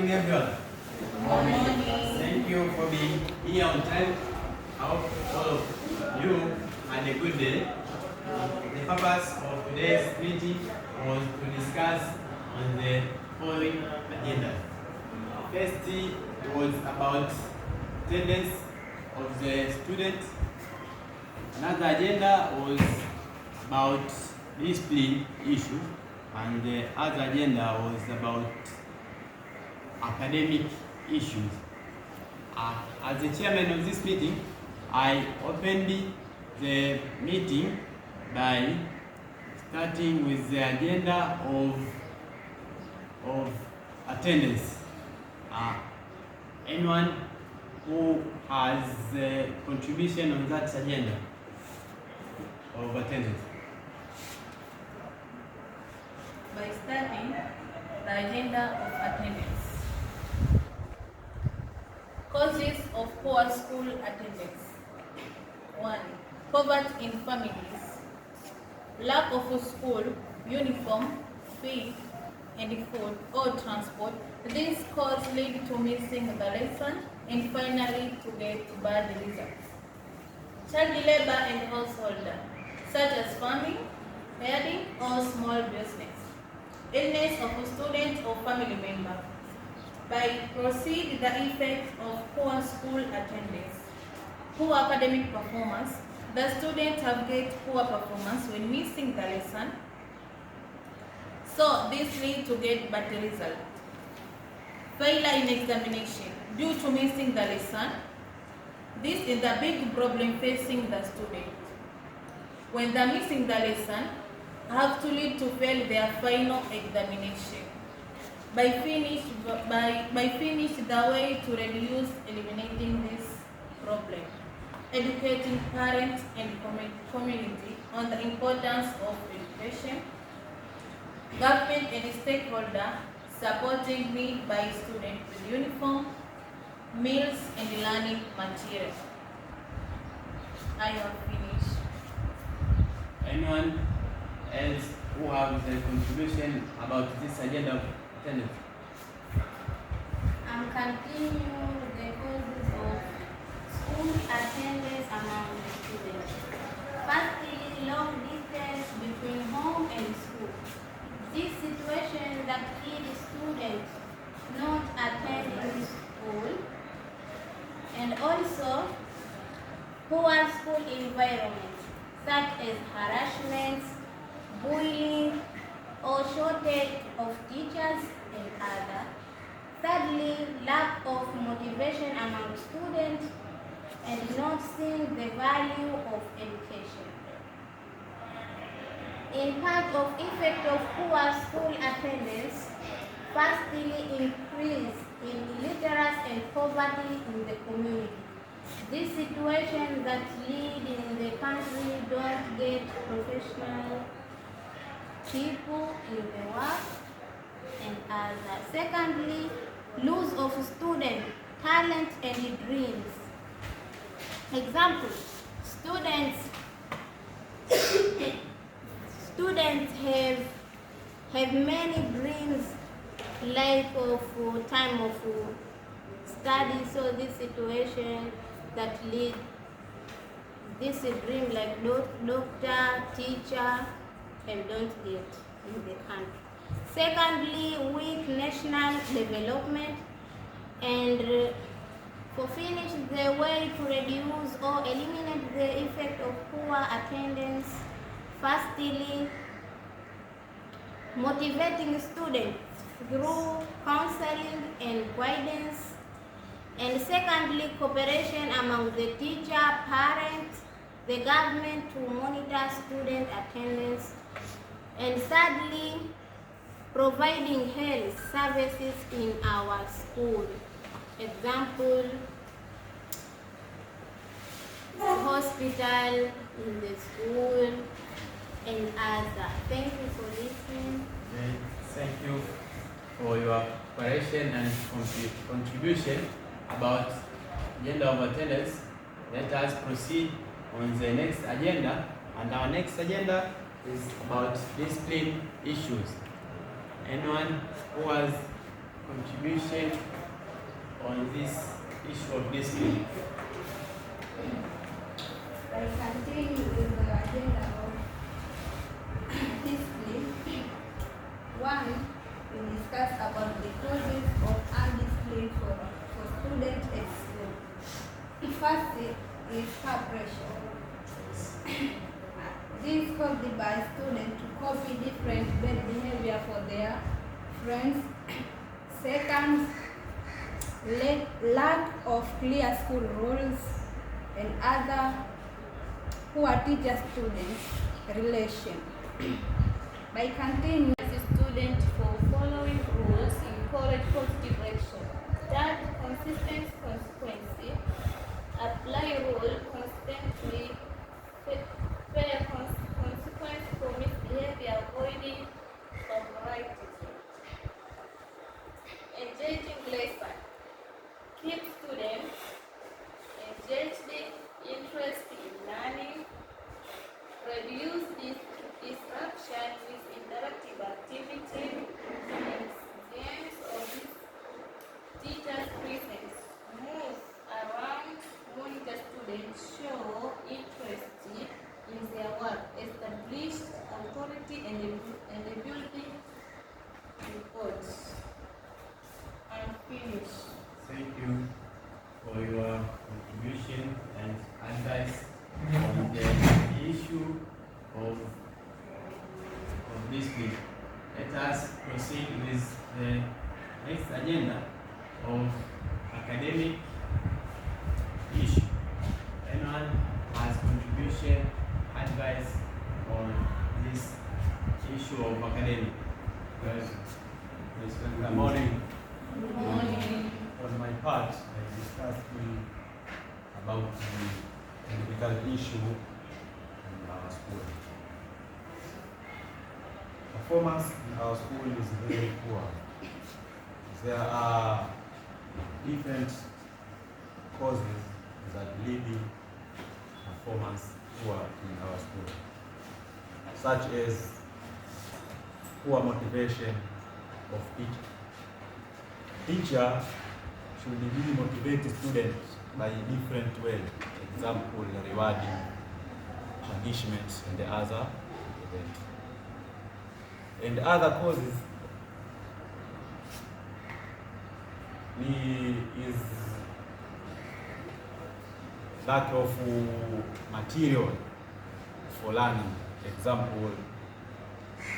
morning, everyone. Good morning. Thank you for being here on time. I hope all of you had a good day. The purpose of today's meeting was to discuss on the following agenda. First, it was about attendance of the students. Another agenda was about discipline issues, and the other agenda was about academic issues. As the chairman of this meeting, I opened the meeting by starting with the agenda of attendance. Anyone who has a contribution on that agenda of attendance? By starting the agenda of attendance. Causes of poor school attendance. 1. Poverty in families. Lack of school uniform, feed, and food or transport. These causes lead to missing the lesson and finally to get bad results. Child labor and householder, such as farming, herding, or small business. Illness of students or family member. By proceed the effect of poor school attendance. Poor academic performance. The students have get poor performance when missing the lesson. So this leads to get bad result. Failure in examination due to missing the lesson. This is the big problem facing the student. When they are missing the lesson, have to lead to fail their final examination. By finish the way to reduce eliminating this problem. Educating parents and community on the importance of education. Government and stakeholder supporting need by students with uniform, meals, and learning material. I have finished. Anyone else who has a contribution about this agenda of attendance? I'm continuing the causes of school attendance among the students. Firstly, long distance between home and school. This situation that leads students not attending school, and also poor school environment such as harassment, bullying, or shortage of teachers and other. Thirdly, lack of motivation among students and not seeing the value of education. In part of effect of poor school attendance, firstly, increase in illiteracy and poverty in the community. This situation that lead in the country don't get professional people in the work and other. Secondly, lose of student talent and dreams. Example, students have many dreams like of time of study, so this situation that lead this dream like doctor, teacher, and don't get in the country. Secondly, weak national development, and for finish the way to reduce or eliminate the effect of poor attendance. Firstly, motivating students through counseling and guidance, and secondly, cooperation among the teacher, parents, the government to monitor student attendance, and thirdly, providing health services in our school. Example, hospital, in the school, and other. Thank you for listening. Thank you for your cooperation and contribution about agenda of attendance. Let us proceed on the next agenda, and our next agenda is about discipline issues. Anyone who has contribution on this issue of discipline? I continue with the agenda of discipline. One, we discuss about the causes of undiscipline for students at school. First is peer pressure. This is caused by students to copy different bad behavior for their friends. Second, lack of clear school rules and other poor teacher-student relation. By continuing, As a student for following rules encourage positive action. Third, consistent consequence. Apply rule constantly. Fair consequence for misbehavior, avoiding favoritism. Engaging lesson. Keep students engaged, interested in learning. Reduce disruption with interactive activity and games or teachers' presence. Move around, monitor students, show interest in their work, establish authority and building reports. And finish. Thank you for your contribution and advice on the issue of discipline. Let us proceed with the next agenda of academic issue. Anyone has contribution, advice on this issue of academic? Good morning. Good morning. On my part, I discussed about the difficult issue in our school. Performance in our school is very poor. There are different causes that lead performance poor in our school, such as poor motivation of teachers. Teacher should really motivate the students by different ways. Example, rewarding, punishments, and the other events. And other causes is lack of material for learning. Example,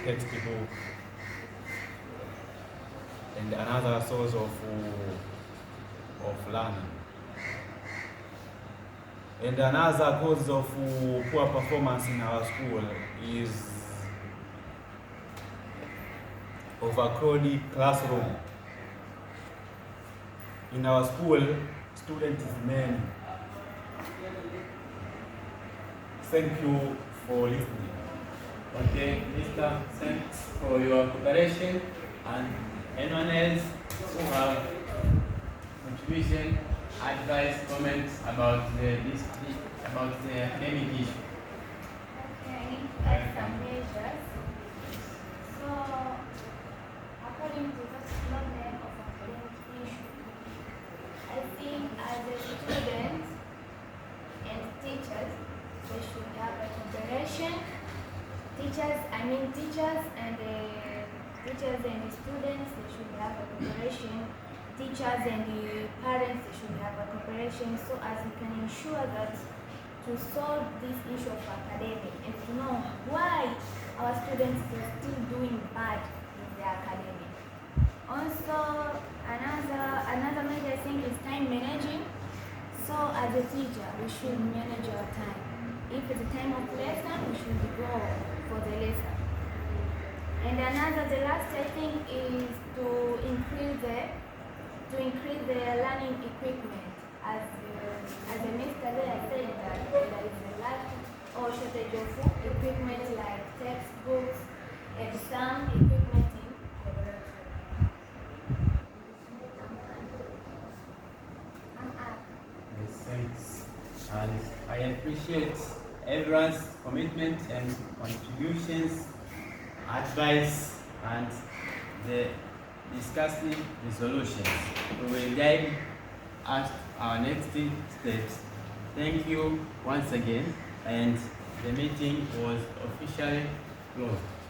textbook. And another source of learning. And another cause of poor performance in our school is overcrowded classroom. In our school, students is many. Thank you for listening. Okay, Mr. Thanks for your cooperation. And anyone else who have contribution, advice, comments about the academic issue? Okay, that's some measures. So, according to the problem of academic issue, I think as a student and teachers, they should have a cooperation. Teachers and students, they should have a cooperation. Teachers and the parents, they should have a cooperation so as we can ensure that to solve this issue of academic and to know why our students are still doing bad in their academic. Also, another major thing is time managing. So as a teacher, we should manage our time. If it's a time of lesson, we should go for the lesson. And the last I think is to increase the learning equipment. As the minister there said that there is a lack or shortage of equipment like textbooks and some equipment in laboratory. Thanks. And I appreciate everyone's commitment and contributions, advice, and the discussing the solutions. We will guide us our next steps. Thank you once again, and the meeting was officially closed.